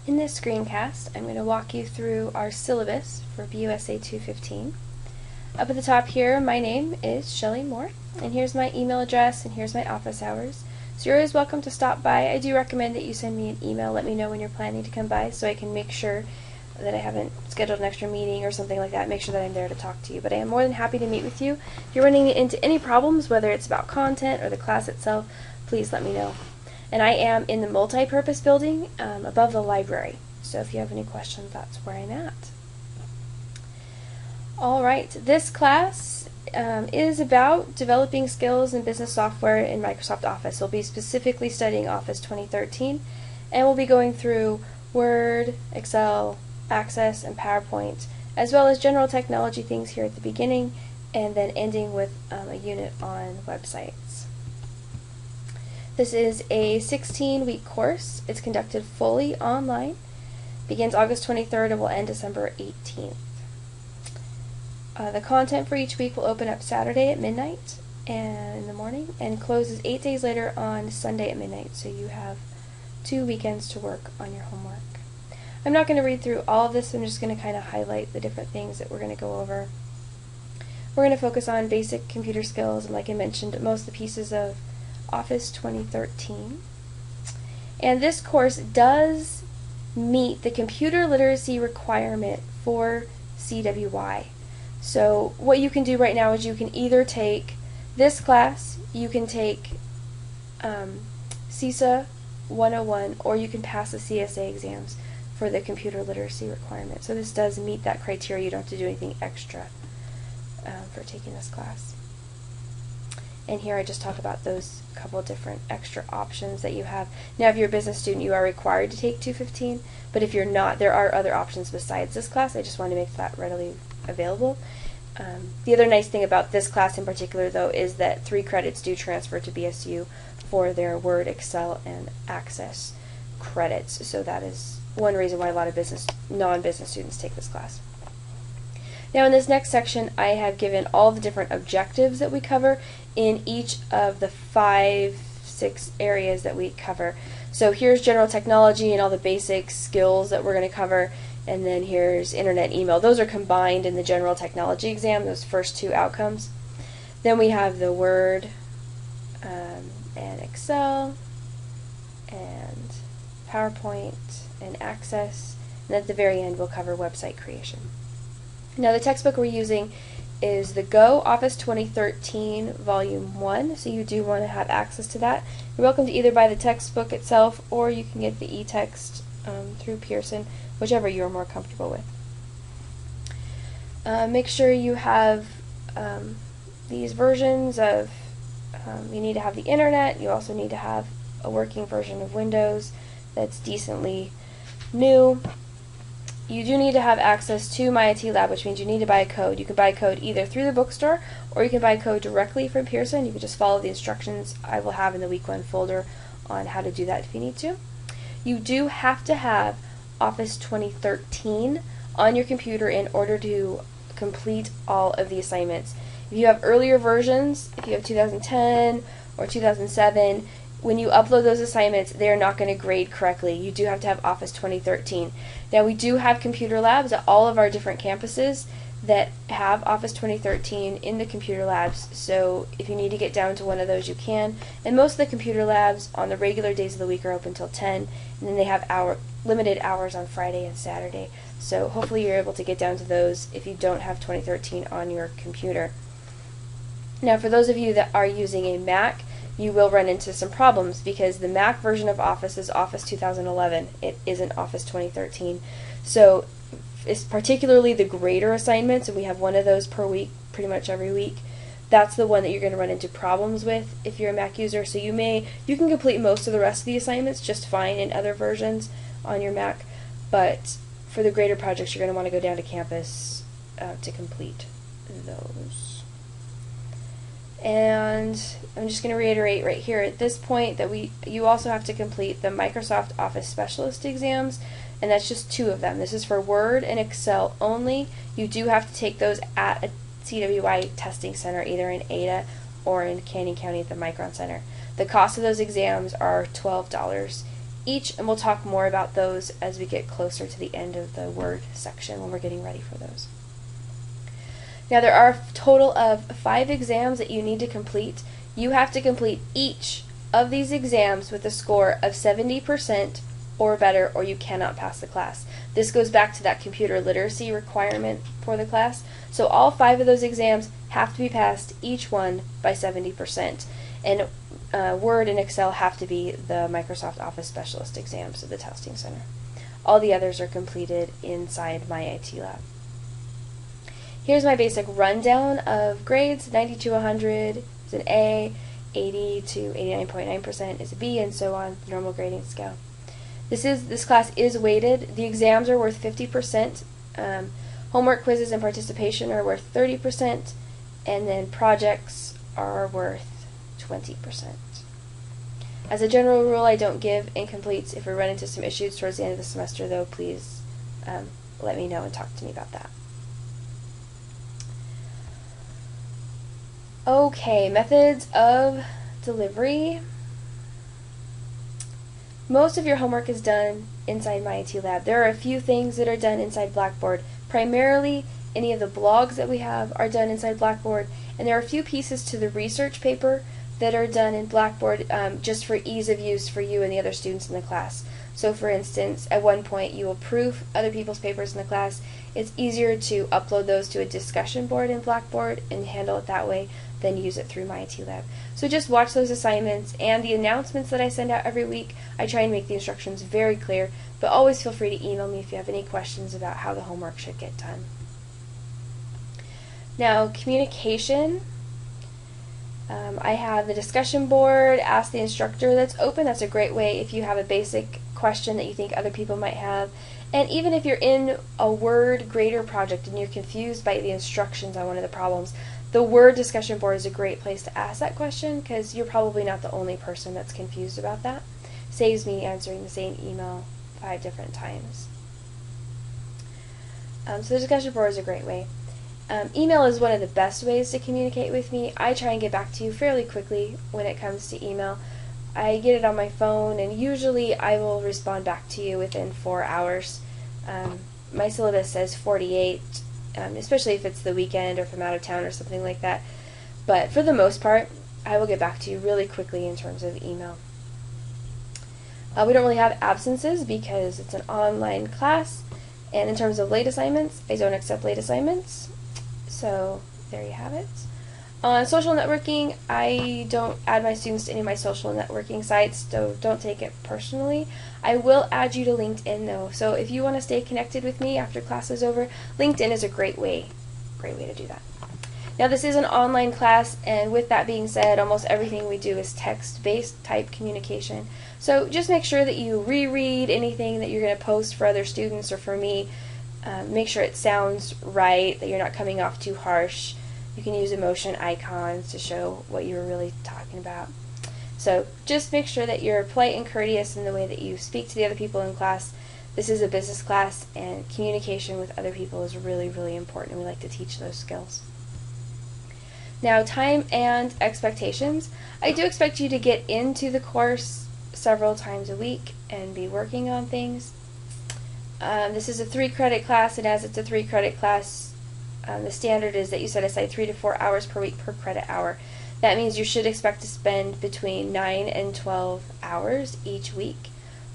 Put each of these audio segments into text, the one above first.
In this screencast, I'm going to walk you through our syllabus for BUSA 215. Up at the top here, my name is Shelly Moore, and here's my email address, and here's my office hours. So you're always welcome to stop by. I do recommend that you send me an email, let me know when you're planning to come by so I can make sure that I haven't scheduled an extra meeting or something like that, make sure that I'm there to talk to you. But I am more than happy to meet with you. If you're running into any problems, whether it's about content or the class itself, please let me know. And I am in the multi-purpose building above the library. So if you have any questions, that's where I'm at. Alright, this class is about developing skills in business software in Microsoft Office. We'll be specifically studying Office 2013, and we'll be going through Word, Excel, Access, and PowerPoint, as well as general technology things here at the beginning, and then ending with a unit on websites. This is a 16-week course. It's conducted fully online, begins August 23rd and will end December 18th. The content for each week will open up Saturday at midnight and in the morning and closes 8 days later on Sunday at midnight, so you have 2 weekends to work on your homework. I'm not going to read through all of this, I'm just going to kind of highlight the different things that we're going to go over. We're going to focus on basic computer skills and, like I mentioned, most of the pieces of Office 2013. And this course does meet the computer literacy requirement for CWY. So what you can do right now is you can either take this class, you can take CISA 101, or you can pass the CSA exams for the computer literacy requirement. So this does meet that criteria. You don't have to do anything extra for taking this class. And here I just talk about those couple different extra options that you have. Now if you're a business student, you are required to take 215, but if you're not, there are other options besides this class. I just want to make that readily available. The other nice thing about this class in particular, though, is that 3 credits do transfer to BSU for their Word, Excel, and Access credits. So that is one reason why a lot of non-business students take this class. Now in this next section, I have given all the different objectives that we cover in each of the 5-6 areas that we cover. So here's general technology and all the basic skills that we're going to cover, and then here's internet email. Those are combined in the general technology exam, those first 2 outcomes. Then we have the Word and Excel and PowerPoint and Access, and at the very end we'll cover website creation. Now the textbook we're using is the Go Office 2013 Volume 1, so you do want to have access to that. You're welcome to either buy the textbook itself or you can get the e-text through Pearson, whichever you're more comfortable with. Make sure you have these versions of, you need to have the internet, you also need to have a working version of Windows that's decently new. You do need to have access to My IT Lab, which means you need to buy a code. You can buy a code either through the bookstore or you can buy a code directly from Pearson. You can just follow the instructions I will have in the Week 1 folder on how to do that if you need to. You do have to have Office 2013 on your computer in order to complete all of the assignments. If you have earlier versions, if you have 2010 or 2007, when you upload those assignments, they're not going to grade correctly. You do have to have Office 2013. Now we do have computer labs at all of our different campuses that have Office 2013 in the computer labs, so if you need to get down to one of those you can. And most of the computer labs on the regular days of the week are open till 10, and then they have limited hours on Friday and Saturday. So hopefully you're able to get down to those if you don't have 2013 on your computer. Now for those of you that are using a Mac, you will run into some problems because the Mac version of Office is Office 2011. It isn't Office 2013. So it's particularly the grader assignments, and we have one of those per week, pretty much every week. That's the one that you're going to run into problems with if you're a Mac user. So you can complete most of the rest of the assignments just fine in other versions on your Mac, but for the grader projects you're going to want to go down to campus to complete those. And I'm just going to reiterate right here at this point that you also have to complete the Microsoft Office Specialist exams, and that's just 2 of them. This is for Word and Excel only. You do have to take those at a CWI testing center, either in Ada or in Canyon County at the Micron Center. The cost of those exams are $12 each, and we'll talk more about those as we get closer to the end of the Word section when we're getting ready for those. Now there are a total of 5 exams that you need to complete. You have to complete each of these exams with a score of 70% or better, or you cannot pass the class. This goes back to that computer literacy requirement for the class. So all 5 of those exams have to be passed, each one by 70%. And Word and Excel have to be the Microsoft Office Specialist exams at the Testing Center. All the others are completed inside my IT lab. Here's my basic rundown of grades. 90 to 100 is an A, 80 to 89.9% is a B, and so on, the normal grading scale. This class is weighted. The exams are worth 50%. Homework, quizzes, and participation are worth 30%, and then projects are worth 20%. As a general rule, I don't give incompletes. If we run into some issues towards the end of the semester, though, please let me know and talk to me about that. Okay, methods of delivery. Most of your homework is done inside my IT lab. There are a few things that are done inside Blackboard. Primarily, any of the blogs that we have are done inside Blackboard, and there are a few pieces to the research paper that are done in Blackboard just for ease of use for you and the other students in the class. So for instance, at one point you will proof other people's papers in the class. It's easier to upload those to a discussion board in Blackboard and handle it that way than use it through my IT lab. So just watch those assignments and the announcements that I send out every week. I try and make the instructions very clear, but always feel free to email me if you have any questions about how the homework should get done. Now, communication. I have the discussion board, Ask the Instructor, that's open. That's a great way if you have a basic question that you think other people might have. And even if you're in a Word grader project and you're confused by the instructions on one of the problems, the Word discussion board is a great place to ask that question because you're probably not the only person that's confused about that. Saves me answering the same email 5 different times. So the discussion board is a great way. Email is one of the best ways to communicate with me. I try and get back to you fairly quickly when it comes to email. I get it on my phone, and usually I will respond back to you within 4 hours. My syllabus says 48, especially if it's the weekend or if I'm out of town or something like that. But for the most part, I will get back to you really quickly in terms of email. We don't really have absences because it's an online class. And in terms of late assignments, I don't accept late assignments. So there you have it. On social networking, I don't add my students to any of my social networking sites, so don't take it personally. I will add you to LinkedIn though, so if you want to stay connected with me after class is over, LinkedIn is a great way to do that. Now this is an online class, and with that being said, almost everything we do is text-based type communication. So just make sure that you reread anything that you're going to post for other students or for me. Make sure it sounds right, that you're not coming off too harsh. You can use emotion icons to show what you were really talking about. So just make sure that you're polite and courteous in the way that you speak to the other people in class. This is a business class, and communication with other people is really, really important, and we like to teach those skills. Now, time and expectations. I do expect you to get into the course several times a week and be working on things. This is a 3-credit class, and as it's a 3-credit class, the standard is that you set aside 3 to 4 hours per week per credit hour. That means you should expect to spend between 9 and 12 hours each week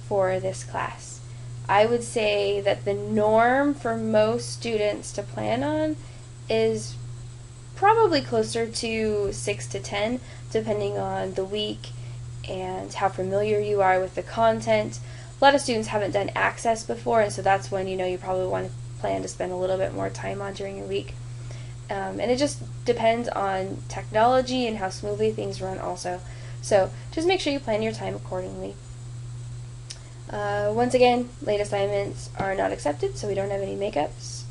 for this class. I would say that the norm for most students to plan on is probably closer to 6 to 10, depending on the week and how familiar you are with the content. A lot of students haven't done Access before, and so that's when you probably want to plan to spend a little bit more time on during your week. And it just depends on technology and how smoothly things run also. So just make sure you plan your time accordingly. Once again, late assignments are not accepted, so we don't have any makeups.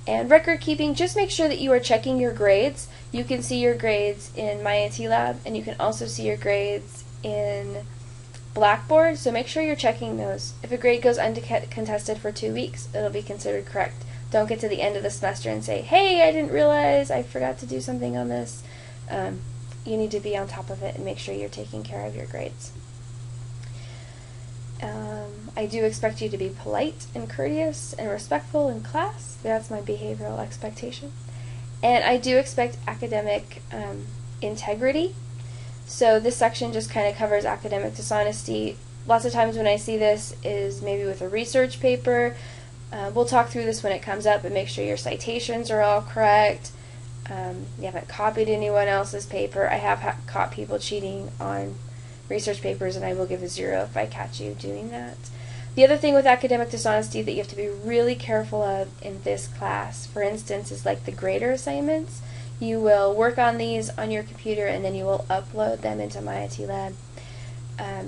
And record keeping, just make sure that you are checking your grades. You can see your grades in my IT lab, and you can also see your grades in Blackboard, so make sure you're checking those. If a grade goes uncontested for 2 weeks, it'll be considered correct. Don't get to the end of the semester and say, hey, I didn't realize I forgot to do something on this. You need to be on top of it and make sure you're taking care of your grades. I do expect you to be polite and courteous and respectful in class. That's my behavioral expectation. And I do expect academic integrity. So this section just kind of covers academic dishonesty. Lots of times when I see this is maybe with a research paper. We'll talk through this when it comes up, but make sure your citations are all correct. You haven't copied anyone else's paper. I have caught people cheating on research papers, and I will give a 0 if I catch you doing that. The other thing with academic dishonesty that you have to be really careful of in this class, for instance, is like the grader assignments. You will work on these on your computer and then you will upload them into My IT Lab.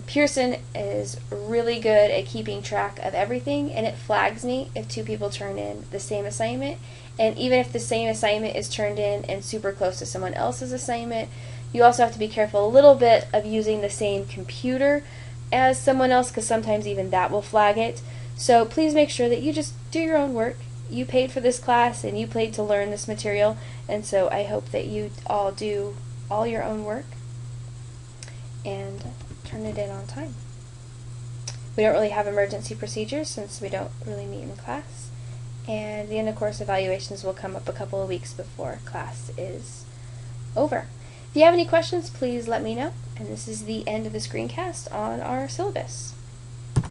Pearson is really good at keeping track of everything, and it flags me if 2 people turn in the same assignment. And even if the same assignment is turned in and super close to someone else's assignment, you also have to be careful a little bit of using the same computer as someone else, because sometimes even that will flag it. So please make sure that you just do your own work. You paid for this class and you paid to learn this material, and so I hope that you all do all your own work and turn it in on time. We don't really have emergency procedures since we don't really meet in class, and the end of course evaluations will come up a couple of weeks before class is over. If you have any questions, please let me know. And this is the end of the screencast on our syllabus.